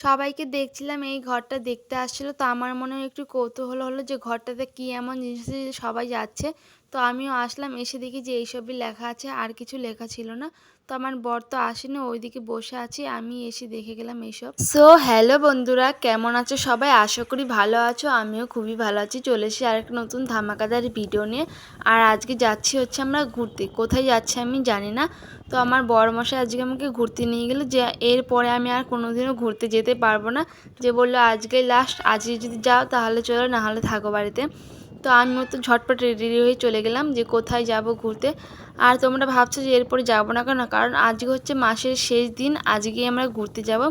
সবাইকে দেখছিলাম এই ঘরটা দেখতে আসছিল। তো আমার মনেও একটু কৌতূহল হলো যে ঘরটাতে কি এমন জিনিস আছে যে সবাই যাচ্ছে। তো আমিও আসলাম, এসে দেখি যে এইসবই লেখা আছে, আর কিছু লেখা ছিল না। তো আমার বর তো আসেনি, ওইদিকে বসে আছে। আমি এসে দেখে গেলাম এইসব। সো হ্যালো বন্ধুরা, কেমন আছো সবাই? আশা করি ভালো আছো। আমিও খুবই ভালো আছি। চলে এসেছি আরেকটা নতুন ধামাকাদার ভিডিও নিয়ে। আর আজকে যাচ্ছি হচ্ছে আমরা ঘুরতে। কোথায় যাচ্ছি আমি জানি না। তো আমার বড়মশাই আজকে আমাকে ঘুরতে নিয়ে গেলো, যে এরপরে আমি আর কোনোদিনও ঘুরতে যেতে পারবো না। যে বললো আজকেই লাস্ট, আজকে যদি যাও তাহলে চলো, না হলে থাকো বাড়িতে। তো আমিও তো ঝটপট রেডি হয়ে চলে গেলাম যে কোথায় যাব ঘুরতে। আর তোমরা ভাবছো যে এরপরে যাবো না কেন, কারণ আজকে হচ্ছে মাসের শেষ দিন, আজকেই আমরা ঘুরতে যাব।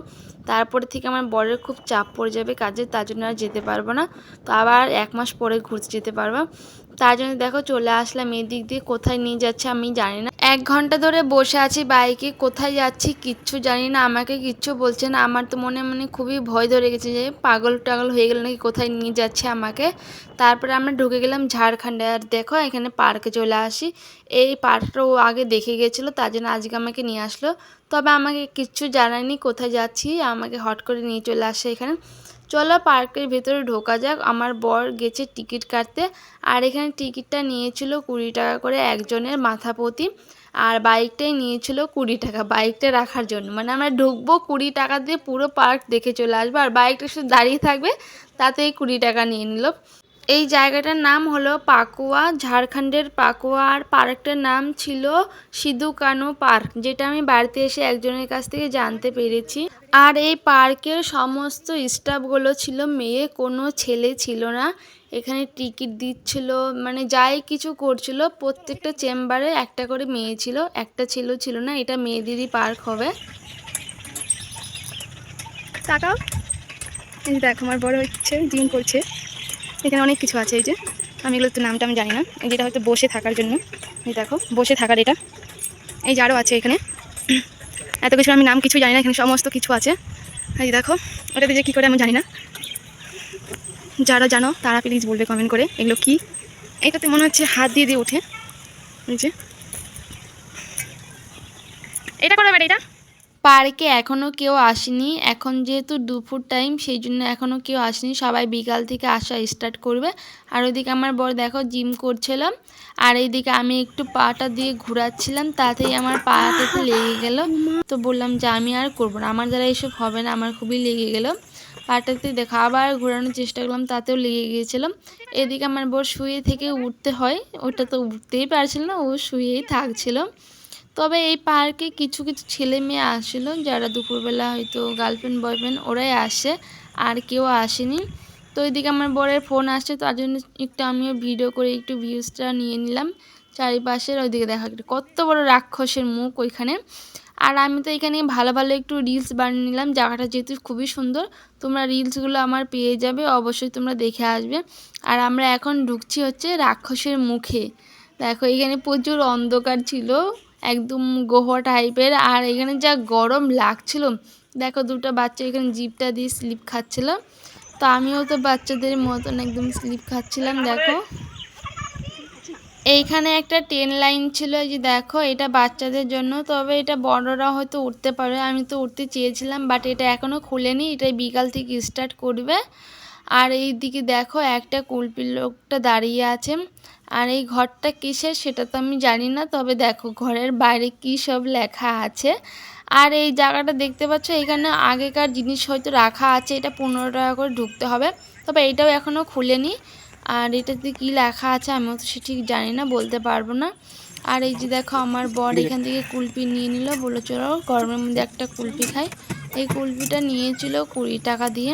তারপরে থেকে আমার বরের খুব চাপ পড়ে যাবে কাজে, তার জন্য আর যেতে পারবো না। তো আবার 1 মাস পরে ঘুরতে যেতে পারবো। তার জন্য দেখো চলে আসলাম এই দিক দিয়ে। কোথায় নিয়ে যাচ্ছে আমি জানি না। 1 ঘন্টা ধরে বসে আছি বাইকে, কোথায় যাচ্ছি কিচ্ছু জানি না, আমাকে কিচ্ছু বলছে না। আমার তো মনে মনে খুবই ভয় ধরে গেছে যে পাগল টাগল হয়ে গেল নাকি, কোথায় নিয়ে যাচ্ছে আমাকে। তারপরে আমরা ঢুকে গেলাম ঝাড়খণ্ডে। আর দেখো এখানে পার্কে চলে আসি। এই পার্কটা ও আগে দেখে গেছিলো, তার জন্য আজকে আমাকে নিয়ে আসলো। তবে আমাকে কিচ্ছু জানায়নি কোথায় যাচ্ছি, আমাকে হট করে নিয়ে চলে আসে এখানে। চলো পার্কের ভেতরে ঢোকা যাক। আমার বর গেছে টিকিট কাটতে। আর এখানে টিকিটটা নিয়েছিল 20 টাকা করে একজনের মাথা প্রতি। আর বাইকটাই নিয়েছিল 20 টাকা, বাইকটা রাখার জন্য। মানে আমরা ঢুকবো 20 টাকা দিয়ে, পুরো পার্ক দেখে চলে আসবো, আর বাইকটা শুধু দাঁড়িয়ে থাকবে, তাতেই 20 টাকা নিয়ে নিল। এই জায়গাটার নাম হলো পাকুয়া, ঝাড়খণ্ডের পাকুয়া। আর পার্কটার নাম ছিল সিধু কানু পার্ক, যেটা আমি বাড়িতে এসে একজনের কাছ থেকে জানতে পেরেছি। আর এই পার্কের সমস্ত স্টাফগুলো ছিল মেয়ে, কোনো ছেলে ছিল না। এখানে টিকিট দিচ্ছিল, মানে যাই কিছু করছিল, প্রত্যেকটা চেম্বারে একটা করে মেয়ে ছিল, একটা ছেলে ছিল না। এটা মেয়েদেরই পার্ক হবে। তাকাও, এই যে দেখো আমার বড় হচ্ছে, জিম করছে। এখানে অনেক কিছু আছে, এই যে আমি এগুলো তো নামটা আমি জানি না। যেটা হয়তো বসে থাকার জন্য, এই দেখো বসে থাকার এটা। এই যে আরও আছে এখানে, এত কিছু আমি নাম কিছু জানি না, এখানে সমস্ত কিছু আছে। এই দেখো ওটাতে যে কী করে আমি জানি না, যারা জানো তারা প্লিজ বলবে কমেন্ট করে এগুলো কি। এটাতে মনে হচ্ছে হাত দিয়ে দিয়ে ওঠে, এই যে এটা করে এটা। পার্কে এখনও কেউ আসেনি, এখন যেহেতু দুপুর টাইম, সেই জন্য এখনও কেউ আসেনি। সবাই বিকাল থেকে আসা স্টার্ট করবে। আর ওইদিকে আমার বর দেখো জিম করছিলাম, আর এইদিকে আমি একটু পাটা দিয়ে ঘোরাচ্ছিলাম, তাতেই আমার পাটাতে লেগে গেল। তো বললাম যে আমি আর করবো না, আমার দ্বারা এইসব হবে না, আমার খুবই লেগে গেল পাটাতে। দেখো আবার ঘোরানোর চেষ্টা করলাম, তাতেও লেগে গিয়েছিলাম। এদিকে আমার বর শুয়ে থেকে উঠতে হয়, ওটা তো উঠতেই পারছিল না, ও শুয়েই থাকছিল। তবে এই পার্কে কিছু কিছু ছেলে মেয়ে আসছিল, যারা দুপুরবেলা হয়তো গার্লফ্রেন্ড বয়ফ্রেন্ড ওরাই আসে, আর কেউ আসেনি। তো ওইদিকে আমার বরের ফোন আসছে, তার জন্য একটু আমিও ভিডিও করে একটু ভিউজটা নিয়ে নিলাম চারিপাশের। ওইদিকে দেখা কত বড় রাক্ষসের মুখ ওইখানে। আর আমি তো এখানে ভালো ভালো একটু রিলস বানিয়ে নিলাম, জায়গাটা যেহেতু খুবই সুন্দর। তোমরা রিলসগুলো আমার পেয়ে যাবে, অবশ্যই তোমরা দেখে আসবে। আর আমরা এখন ঢুকছি হচ্ছে রাক্ষসের মুখে। দেখো এখানে প্রচুর অন্ধকার ছিল, একদম গোহা টাইপের। আর এখানে যা গরম লাগছিল, দেখো দুটো বাচ্চা এখানে জিভটা দিয়ে স্লিপ খাচ্ছিল। তো আমিও তো বাচ্চাদের মতন একদম স্লিপ খাচ্ছিলাম। দেখো এইখানে একটা ট্রেন লাইন ছিল, এই যে দেখো এটা বাচ্চাদের জন্য, তবে এটা বড়রা হয়তো উঠতে পারে। আমি তো উঠতে চেয়েছিলাম, বাট এটা এখনও খুলেনি, এটা বিকাল থেকে স্টার্ট করবে। আর এই দিকে দেখো একটা কুলপি লোকটা দাঁড়িয়ে আছে। আর এই ঘরটা কিসের সেটা তো আমি জানি না, তবে দেখো ঘরের বাইরে কী সব লেখা আছে। আর এই জায়গাটা দেখতে পাচ্ছ, এখানে আগেকার জিনিস হয়তো রাখা আছে। এটা 15 টাকা করে ঢুকতে হবে, তবে এটাও এখনও খুলেনি। আর এটাতে কী লেখা আছে আমিও তো সে ঠিক জানি না, বলতে পারবো না। আর এই যে দেখো আমার বর এখান থেকে কুলপি নিয়ে নিল, বলে চলো গরমের মধ্যে একটা কুলপি খাই। এই কুলপিটা নিয়েছিল 20 টাকা দিয়ে।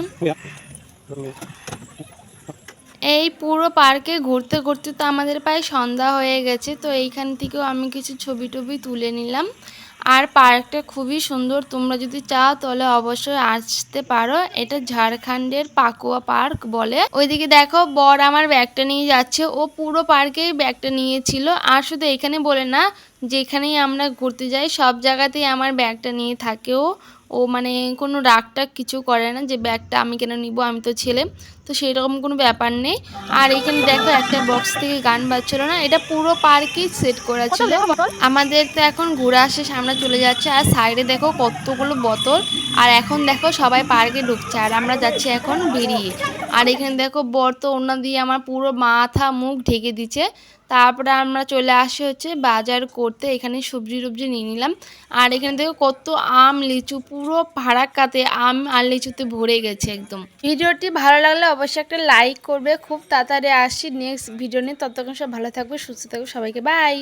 এই পুরো পার্কে ঘুরতে ঘুরতে তো আমাদের প্রায় সন্ধ্যা হয়ে গেছে। তো এইখান থেকেও আমি কিছু ছবি টবি তুলে নিলাম। আর পার্কটা খুবই সুন্দর, তোমরা যদি চাও তাহলে অবশ্যই আসতে পারো। এটা ঝাড়খণ্ডের পাকুয়া পার্ক বলে। ওইদিকে দেখো বর আমার ব্যাগটা নিয়ে যাচ্ছে, ও পুরো পার্কেই ব্যাগটা নিয়েছিল। আর শুধু এখানে বলে না, যেখানেই আমরা ঘুরতে যাই সব জায়গাতেই আমার ব্যাগটা নিয়ে থাকে ও। ও মানে কোনো রাগ টাগ কিছু করে না যে ব্যাগটা আমি কেন নিব, আমি তো ছেলে, তো সেই রকম কোনো ব্যাপার নেই। আর এখানে দেখো একটা বক্স থেকে গান বাজছিল না, এটা পুরো পার্কেই সেট করা ছিল। আমাদের তো এখন ঘুরে আসে সামনে চলে যাচ্ছে, আর সাইডে দেখো কতগুলো বোতল। আর এখন দেখো সবাই পার্কে ঢুকছে আর আমরা যাচ্ছি এখন বেরিয়ে। আর এখানে দেখো বর তো ওড়না দিয়ে আমার পুরো মাথা মুখ ঢেকে দিচ্ছে। তারপরে আমরা চলে আসি হচ্ছে বাজার করতে, এখানে সবজি টবজি নিয়ে নিলাম। আর এখানে দেখো কত আম লিচু, পুরো ফারাক্কাতে আম আর লিচুতে ভরে গেছে একদম। ভিডিওটি ভালো লাগলে অবশ্যই একটা লাইক করবে। খুব তাড়াতাড়ি আসছি নেক্সট ভিডিও নিয়ে, ততক্ষণ সব ভালো থাকবে, সুস্থ থাকবে, সবাইকে বাই।